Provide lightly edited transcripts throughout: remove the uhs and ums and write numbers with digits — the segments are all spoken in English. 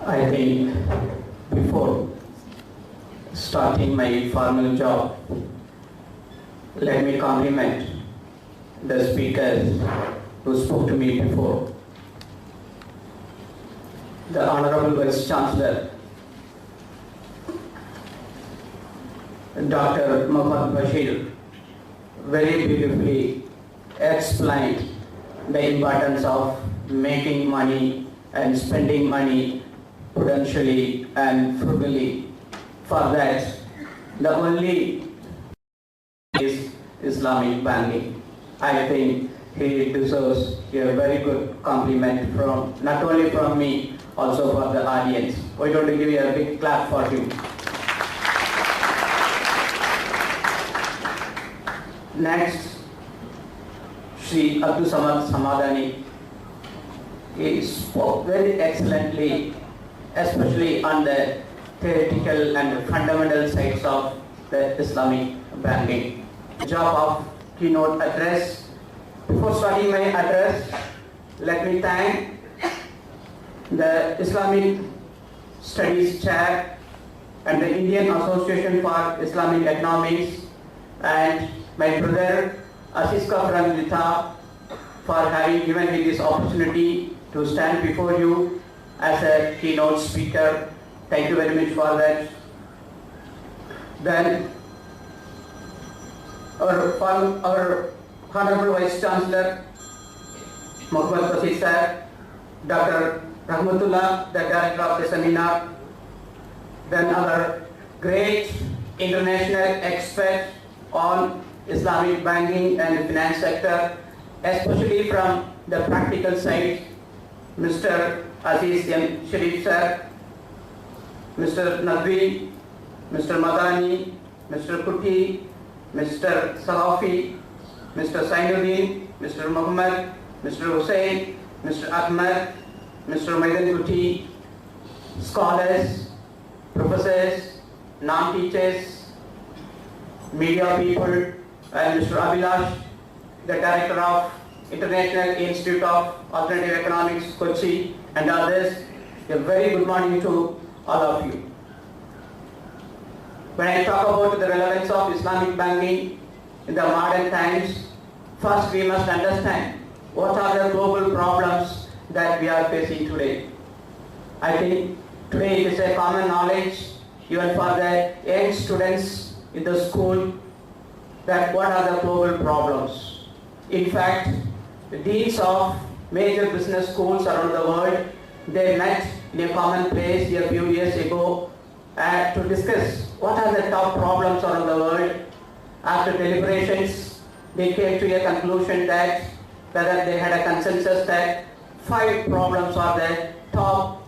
I think before starting my formal job, let me compliment the speakers who spoke to me before. The Honorable Vice Chancellor, Dr. D.R.D.MAVOOTHU, very beautifully explained the importance of making money and spending money prudentially and frugally. For that, the only is Islamic banking. I think he deserves a very good compliment from not only from me, also for the audience. Why don't we give a big clap for him? Next, Sri Abdul Samad Samadani. He spoke very excellently, especially on the theoretical and fundamental sides of the Islamic banking. Job of keynote address. Before starting my address, let me thank the Islamic Studies Chair and the Indian Association for Islamic Economics and my brother Asiska from Utah for having given me this opportunity to stand before you as a keynote speaker. Thank you very much for that. Then our Honorable Vice Chancellor, Muhammad Basir sir, Dr. Rahmatullah, the Director of the seminar, then our great international expert on Islamic banking and finance sector, especially from the practical side, Mr. Aziz M. Sharif sir, Mr. Nadvi, Mr. Madani, Mr. Kuti, Mr. Salafi, Mr. Sainuddin, Mr. Muhammad, Mr. Hussain, Mr. Ahmed, Mr. Maidan Kuti, scholars, professors, non-teachers, media people, and Mr. Abhilash, the Director of International Institute of Alternative Economics, Cochin, and others. A very good morning to all of you. When I talk about the relevance of Islamic banking in the modern times, first we must understand what are the global problems that we are facing today. I think today it is a common knowledge even for the young students in the school that what are the global problems. In fact, the deans of major business schools around the world, they met in a common place a few years ago to discuss what are the top problems around the world. After deliberations, they came to a conclusion that whether they had a consensus that 5 problems are the top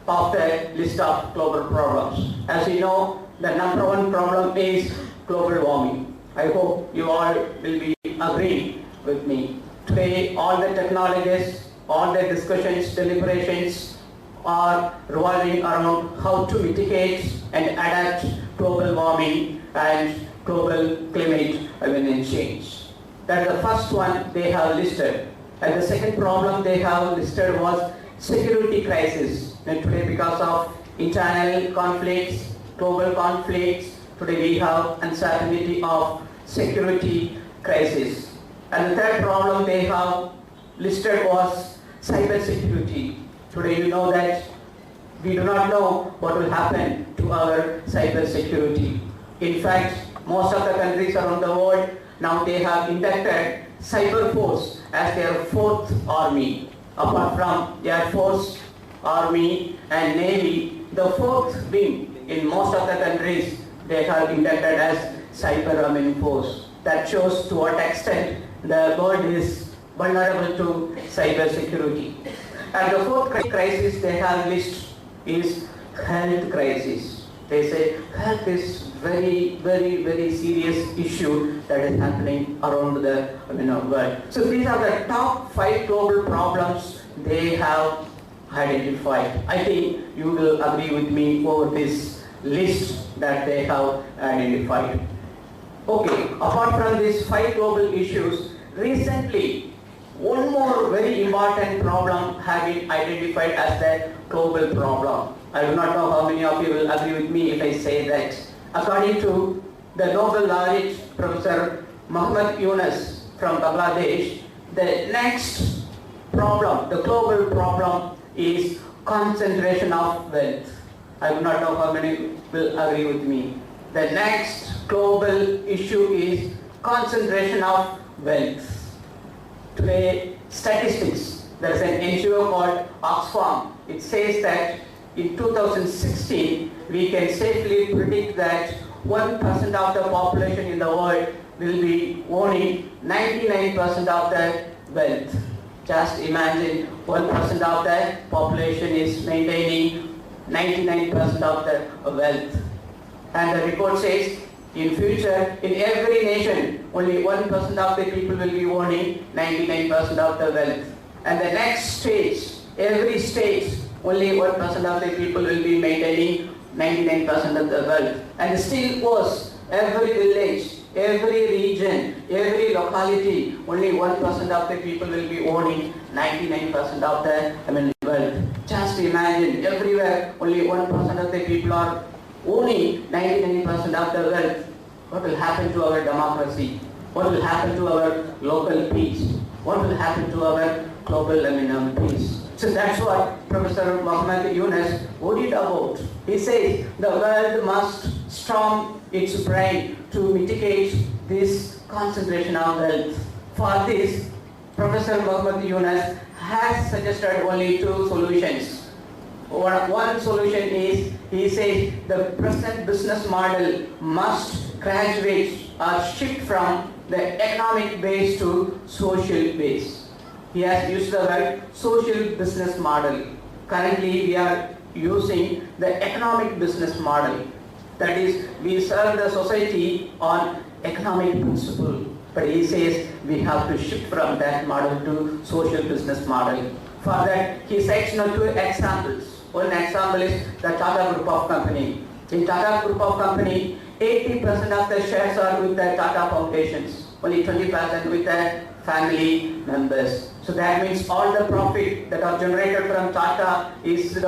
of the list of global problems. As you know, the number 1 problem is global warming. I hope you all will be agreeing with me. Today, all the technologies, all the discussions, deliberations are revolving around how to mitigate and adapt global warming and global climate change. That's the first one they have listed. And the second problem they have listed was security crisis. And today, because of internal conflicts, global conflicts, today we have uncertainty of security crisis. And the third problem they have listed was cyber security. Today you know that we do not know what will happen to our cyber security. In fact, most of the countries around the world, now they have inducted Cyber Force as their 4th army. Apart from Air Force, Army and Navy, the 4th wing in most of the countries, they have inducted as Cyber Force. That shows to what extent the world is vulnerable to cyber security. And the 4th crisis they have listed is health crisis. They say health is very serious issue that is happening around the world. So these are the top 5 global problems they have identified. I think you will agree with me over this list that they have identified. Okay, apart from these 5 global issues, recently one more more very important problem have been identified as the global problem. I do not know how many of you will agree with me if I say that. According to the Nobel laureate Professor Muhammad Yunus from Bangladesh, the next problem, the global problem, is concentration of wealth. I do not know how many will agree with me. The next global issue is concentration of wealth. Today, statistics, there is an NGO called Oxfam. It says that in 2016, we can safely predict that 1% of the population in the world will be owning 99% of the wealth. Just imagine 1% of the population is maintaining 99% of the wealth. And the report says in future, in every nation, only 1% of the people will be owning 99% of the wealth. And the next stage, every stage, only 1% of the people will be maintaining 99% of the wealth. And still worse, every village, every region, every locality, only 1% of the people will be owning 99% of the wealth. Just imagine, everywhere, only 1% of the people are owning 99% of the wealth. What will happen to our democracy? What will happen to our local peace? What will happen to our global peace? So that's what Professor Muhammad Yunus worried about. He says the world must storm its brain to mitigate this concentration of wealth. For this, Professor Muhammad Yunus has suggested only two solutions. One solution is, he says, the present business model must graduate or shift from the economic base to social base. He has used the word social business model. Currently, we are using the economic business model. That is, we serve the society on economic principle. But he says we have to shift from that model to social business model. For that, he cites two examples. One example is the Tata Group of Company. In Tata Group of Company, 80% of the shares are with the Tata Foundations, only 20% with the family members. So that means all the profit that are generated from Tata is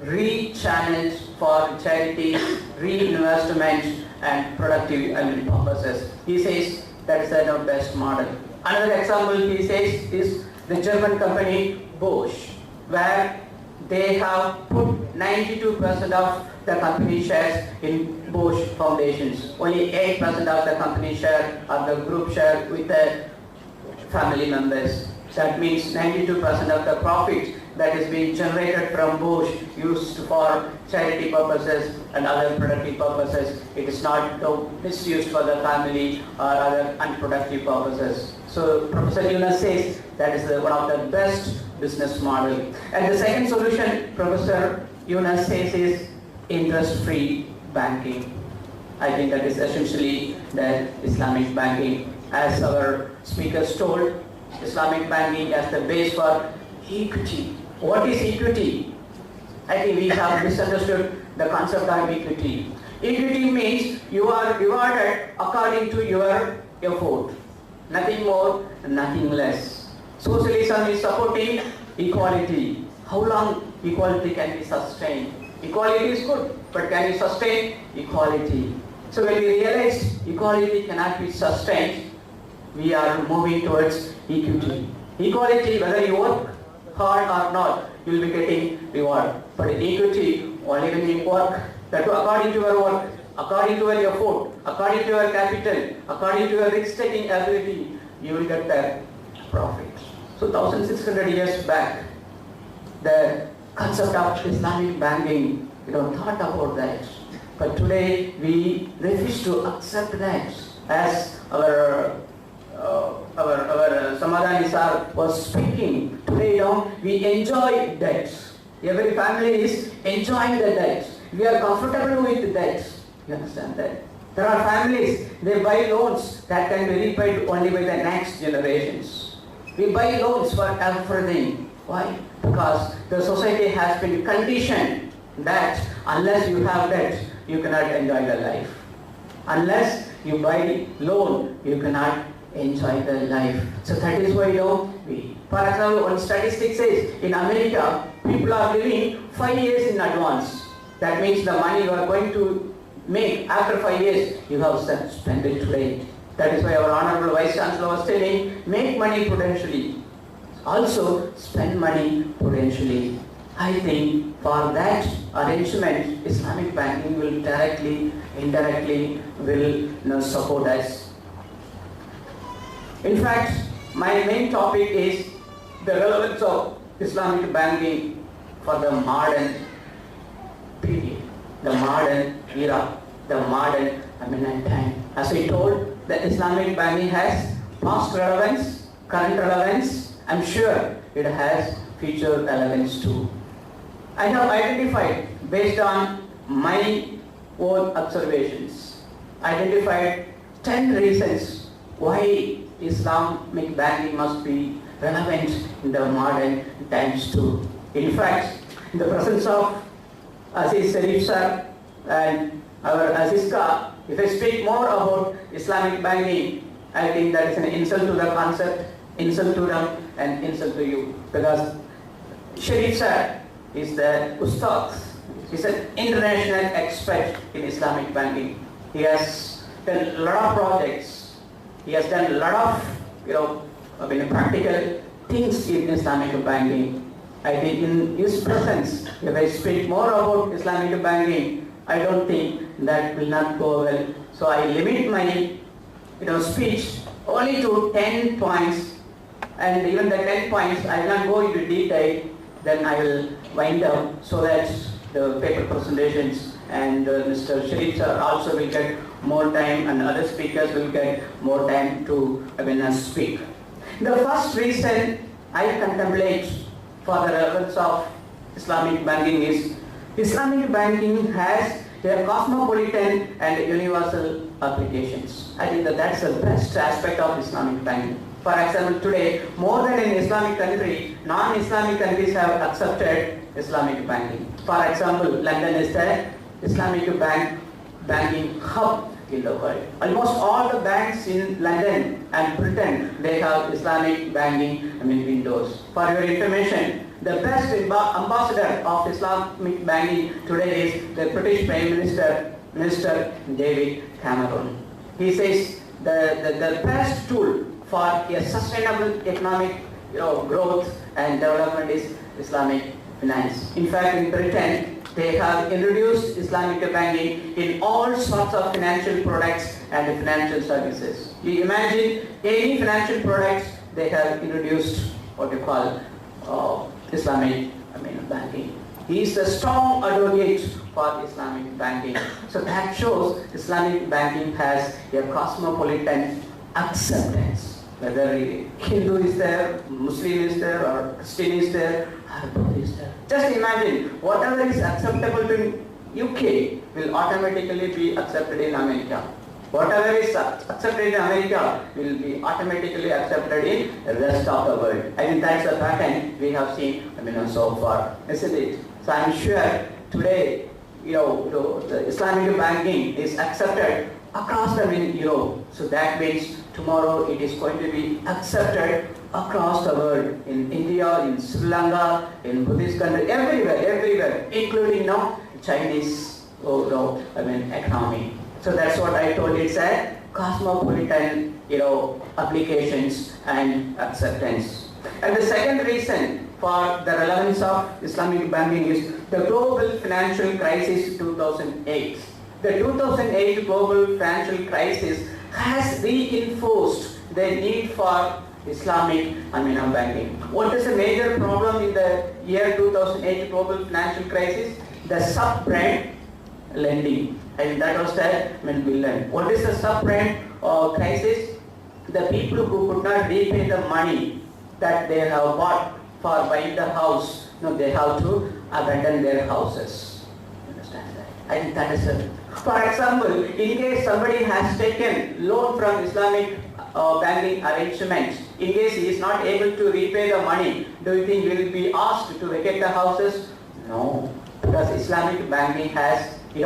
re-channeled for charity, reinvestment and productive purposes. He says that is the best model. Another example he says is the German company Bosch, where they have put 92% of the company shares in Bosch Foundations. Only 8% of the company share or the group share with the family members. That means 92% of the profit that is being generated from Bosch used for charity purposes and other productive purposes. It is not misused for the family or other unproductive purposes. So Professor Yunus says that is one of the best business model. And the second solution Professor Yunus says is interest-free banking. I think that is essentially the Islamic banking. As our speakers told, Islamic banking as the base for equity. What is equity? I think we have misunderstood the concept of equity. Equity means you are rewarded according to your effort. Nothing more, nothing less. Socialism is supporting equality. How long equality can be sustained? Equality is good, but can you sustain equality? So when we realize equality cannot be sustained, we are moving towards equity. Equality, whether you work hard or not, you will be getting reward. But equity, only when you work, that according to your work, according to your effort, according to your capital, according to your risk-taking ability, you will get the profit. So 1600 years back, the concept of Islamic banking, we don't thought about that. But today, we refuse to accept that. As our Samadhani sir was speaking, today we enjoy debt. Every family is enjoying the debt. We are comfortable with debt. You understand that? There are families, they buy loans that can be repaid only by the next generations. We buy loans for everything. Why? Because the society has been conditioned that unless you have debt, you cannot enjoy the life. Unless you buy loan, you cannot enjoy the life. So that is why For example, one statistic says in America, people are living 5 years in advance. That means the money you are going to make after 5 years, you have spent it today. That is why our Honorable Vice Chancellor was telling, make money prudentially. Also, spend money prudentially. I think for that arrangement, Islamic banking will directly, indirectly will support us. In fact, my main topic is the relevance of Islamic banking for the modern period, the modern era, the modern time. As I told, the Islamic banking has past relevance, current relevance. I'm sure it has future relevance too. I have identified, based on my own observations, identified 10 reasons why Islamic banking must be relevant in the modern times too. In fact, in the presence of Aziz Sharif sir and our Azizka, if I speak more about Islamic banking, I think that is an insult to the concept, insult to them, and insult to you. Because Sharif sir is the Ustad. He's an international expert in Islamic banking. He has done a lot of projects. He has done a lot of practical things in Islamic banking. I think in his presence, if I speak more about Islamic banking, I don't think that will not go well. So I limit my speech only to 10 points, and even the 10 points I will not go into detail. Then I will wind up so that the paper presentations and Mr. Sharif sir also will get more time, and other speakers will get more time to speak. The first reason I contemplate for the relevance of Islamic banking is Islamic banking has a cosmopolitan and universal applications. I think that's the best aspect of Islamic banking. For example, today, more than an Islamic country, non-Islamic countries have accepted Islamic banking. For example, London is the Islamic banking hub in the world. Almost all the banks in London and Britain, they have Islamic banking windows. For your information, the best ambassador of Islamic banking today is the British Prime Minister, Mr. David Cameron. He says the best tool for a sustainable economic growth and development is Islamic finance. In fact, in Britain, they have introduced Islamic banking in all sorts of financial products and financial services. You imagine any financial products, they have introduced what you call Islamic banking. He is a strong advocate for Islamic banking. So that shows Islamic banking has a cosmopolitan acceptance. Whether Hindu is there, Muslim is there, or Christian is there, or Buddhist is there. Just imagine, whatever is acceptable in UK will automatically be accepted in America. Whatever is accepted in America will be automatically accepted in the rest of the world. I think that's the pattern we have seen so far, isn't it? So I'm sure today, the Islamic banking is accepted across the Europe. So that means tomorrow it is going to be accepted across the world, in India, in Sri Lanka, in Buddhist countries, everywhere, including Chinese economy. So that's what I told. It's a cosmopolitan applications and acceptance. And the second reason for the relevance of Islamic banking is the global financial crisis 2008. The 2008 global financial crisis has reinforced the need for Islamic banking. What is the major problem in the year 2008 global financial crisis? The subprime lending. And that was the villain. What is the subprime crisis? The people who could not repay the money that they have bought for buying the house, they have to abandon their houses. Understand that? I think that is it. For example, in case somebody has taken loan from Islamic banking arrangement, in case he is not able to repay the money, do you think he will be asked to vacate the houses? No, because Islamic banking has a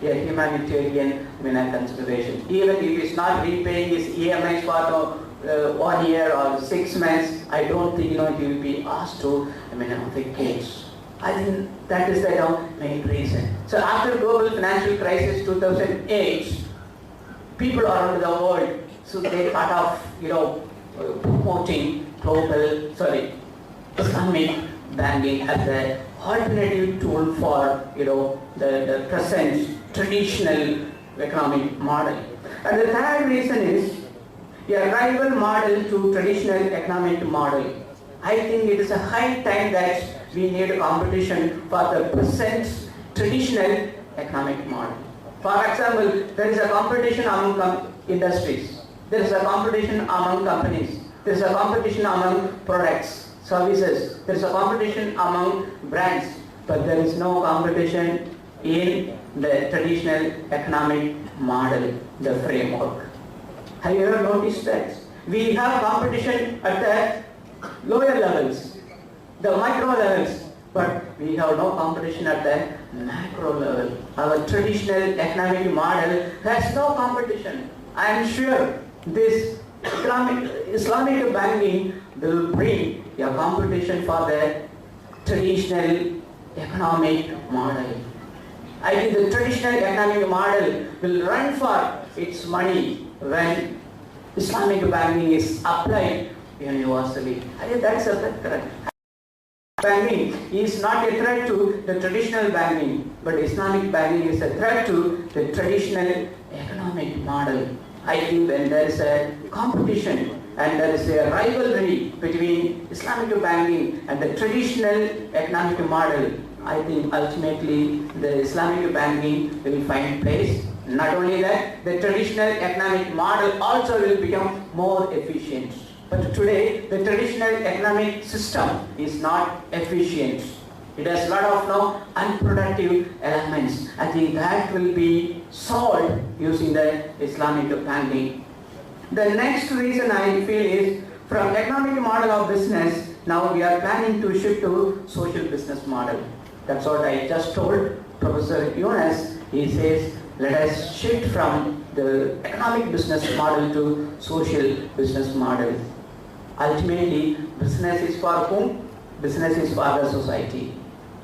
humanitarian consideration. Even if he is not repaying his EMIs for 1 year or 6 months, I don't think he will be asked to vacate. I think that is the main reason. So after global financial crisis 2008, people around the world, so they thought of promoting Islamic banking as the alternative tool for the present traditional economic model. And the third reason is a rival model to traditional economic model. I think it is a high time that we need a competition for the present traditional economic model. For example, there is a competition among industries. There is a competition among companies. There is a competition among products, services. There is a competition among brands. But there is no competition in the traditional economic model, the framework. Have you ever noticed that? We have competition at the lower levels, the micro levels, but we have no competition at the macro level. Our traditional economic model has no competition. I am sure this Islamic banking will bring a competition for the traditional economic model. I think the traditional economic model will run for its money when Islamic banking is applied universally. I think that's a threat. Banking is not a threat to the traditional banking, but Islamic banking is a threat to the traditional economic model. I think when there is a competition and there is a rivalry between Islamic banking and the traditional economic model, I think ultimately the Islamic banking will find place. Not only that, the traditional economic model also will become more efficient. But today, the traditional economic system is not efficient. It has a lot of unproductive elements. I think that will be solved using the Islamic banking. The next reason I feel is from economic model of business, now we are planning to shift to social business model. That's what I just told Professor Yunus. He says, let us shift from the economic business model to social business model. Ultimately, business is for whom? Business is for the society.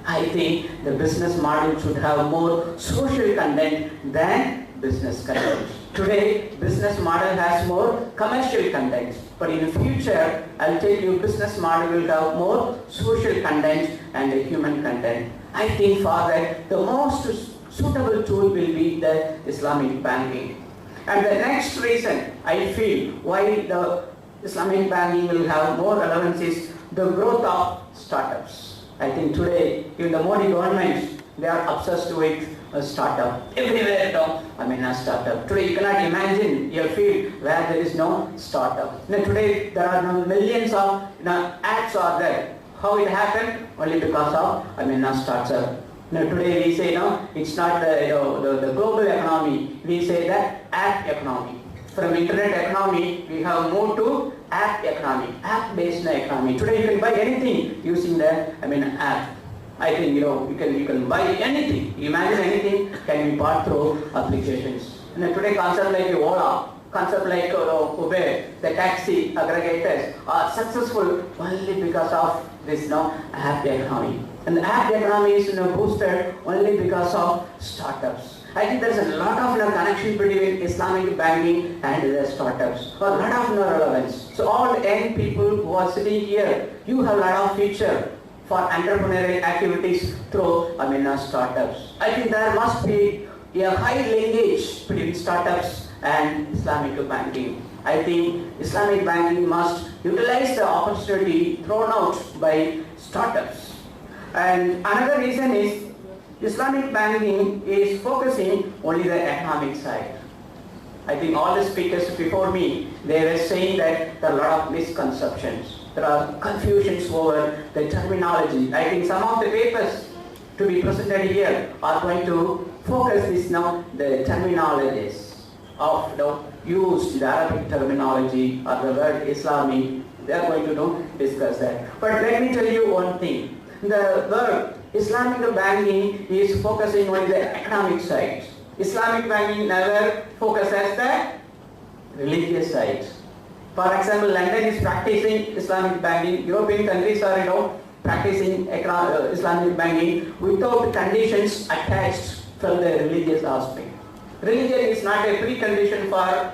I think the business model should have more social content than business content. Today, business model has more commercial content. But in the future, I'll tell you, business model will have more social content and human content. I think for that, the most suitable tool will be the Islamic banking. And the next reason I feel why the Islamic banking will have more relevance is the growth of startups. I think today, in the Modi government, they are obsessed with a startup. Everywhere, a startup. Today, you cannot imagine a field where there is no startup. Today, there are millions of ads are there. How it happened? Only because of startup. Today we say it's not the global economy. We say that app economy. From internet economy, we have moved to app economy, app-based economy. Today you can buy anything using the app. I think you can buy anything. Imagine anything can be bought through applications. Today concept like Ola, concept like Uber, the taxi aggregators are successful only because of this app economy. And the app economy is boosted only because of startups. I think there's a lot of connection between Islamic banking and the startups. A lot of relevance. So all young people who are sitting here, you have a lot of future for entrepreneurial activities through startups. I think there must be a high linkage between startups and Islamic banking. I think Islamic banking must utilize the opportunity thrown out by startups. And another reason is Islamic banking is focusing only the economic side. I think all the speakers before me, they were saying that there are a lot of misconceptions. There are confusions over the terminology. I think some of the papers to be presented here are going to focus this the terminologies of used the Arabic terminology or the word Islamic. They are going to discuss that. But let me tell you one thing. The word Islamic banking is focusing on the economic side. Islamic banking never focuses the religious side. For example, London is practicing Islamic banking. European countries are, practicing Islamic banking without conditions attached from the religious aspect. Religion is not a precondition for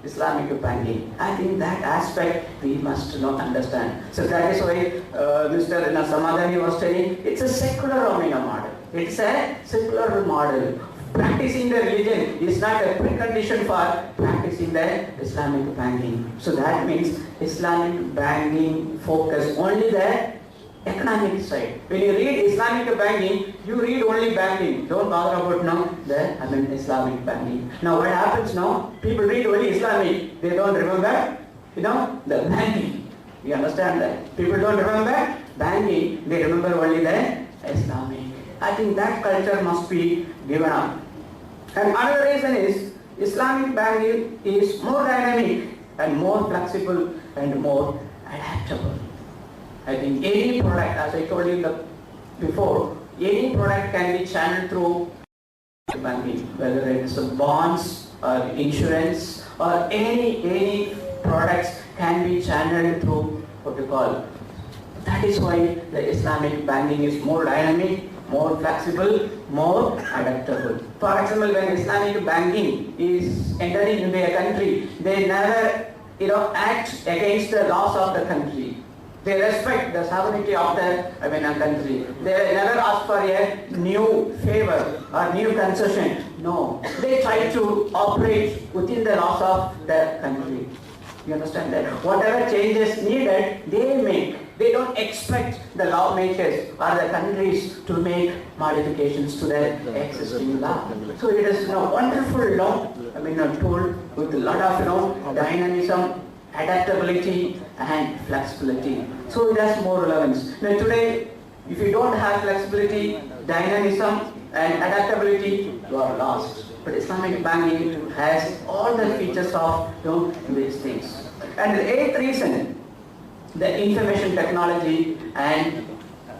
Islamic banking. I think that aspect we must not understand. So that is why Mr. Samadhani was telling it's a secular model. It's a secular model. Practicing the religion is not a precondition for practicing the Islamic banking. So that means Islamic banking focus only the economic side. When you read Islamic banking, you read only banking. Don't bother about the Islamic banking. Now what happens now? People read only Islamic. They don't remember, the banking. You understand that? People don't remember banking. They remember only the Islamic. I think that culture must be given up. And another reason is Islamic banking is more dynamic and more flexible and more adaptable. I think any product, as I told you before, any product can be channeled through banking, whether it is bonds or insurance or any products can be channeled through what you call. That is why the Islamic banking is more dynamic, more flexible, more adaptable. For example, when Islamic banking is entering into a country, they never act against the laws of the country. They respect the sovereignty of the country. They never ask for a new favor or new concession. No, they try to operate within the laws of the country. You understand that? Whatever changes needed, they make. They don't expect the lawmakers or the countries to make modifications to the existing law. So it is a wonderful law, tool with a lot of dynamism, adaptability and flexibility. So it has more relevance. Now today, if you don't have flexibility, dynamism and adaptability, you are lost. But Islamic banking has all the features of these things. And the eighth reason, the information technology and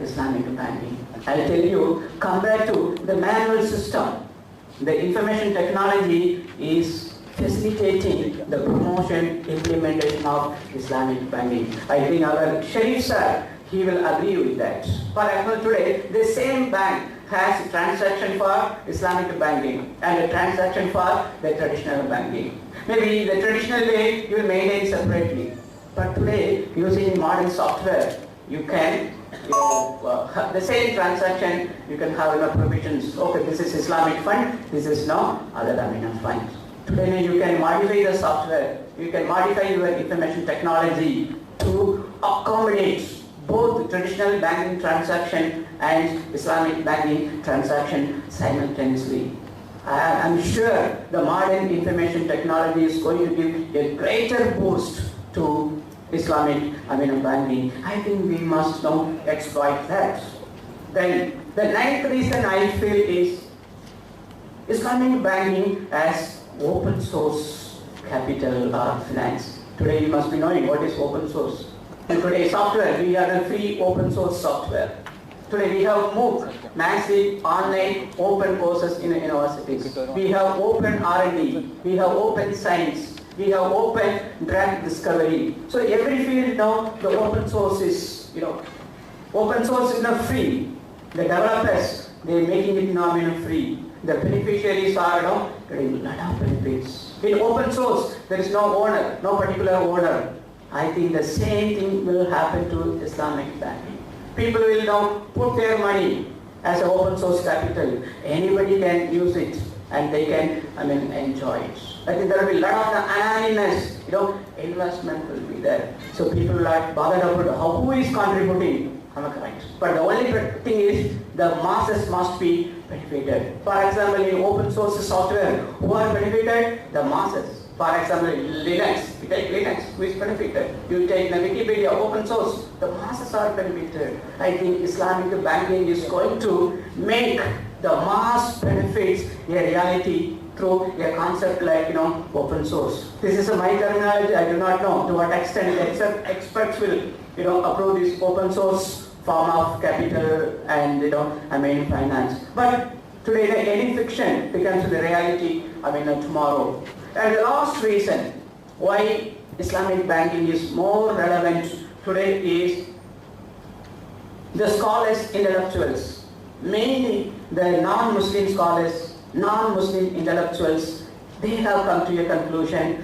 Islamic banking. I'll tell you, compared to the manual system, the information technology is facilitating the promotion, implementation of Islamic banking. I think our Sharif sir, he will agree with that. For example, today, the same bank has a transaction for Islamic banking and a transaction for the traditional banking. Maybe the traditional way you will maintain separately. But today, using modern software, you can, the same transaction, you can have provisions. Okay, this is Islamic fund, this is no other fund. Today, you can modify the software, you can modify your information technology to accommodate both traditional banking transaction and Islamic banking transaction simultaneously. I am sure the modern information technology is going to give a greater boost to Islamic banking. I think we must now exploit that. Then the ninth reason I feel is Islamic banking as open source capital or finance. Today you must be knowing what is open source. And today software, we have a free open source software. Today we have MOOC, massive online open courses in universities. We have open R&D, we have open science, we have open drug discovery. So every field now the open source is, open source is not free. The developers, they are making it now free. The beneficiaries are getting a lot of benefits. In open source, there is no owner, no particular owner. I think the same thing will happen to Islamic banking. People will now put their money as an open source capital. Anybody can use it and they can enjoy it. I think there will be a lot of anonymous, investment will be there. So people are bothered about who is contributing. But the only thing is the masses must be benefited. For example, in open source software, who are benefited? The masses. For example, Linux, you take Linux, who is benefited? You take the Wikipedia, open source, the masses are benefited. I think Islamic banking is going to make the mass benefits a reality through a concept like open source. This is my terminology. I do not know to what extent experts will approve this open source form of capital and finance. But today any fiction becomes the reality tomorrow. And the last reason why Islamic banking is more relevant today is the scholars, intellectuals, mainly the non-Muslim scholars, non-Muslim intellectuals, they have come to a conclusion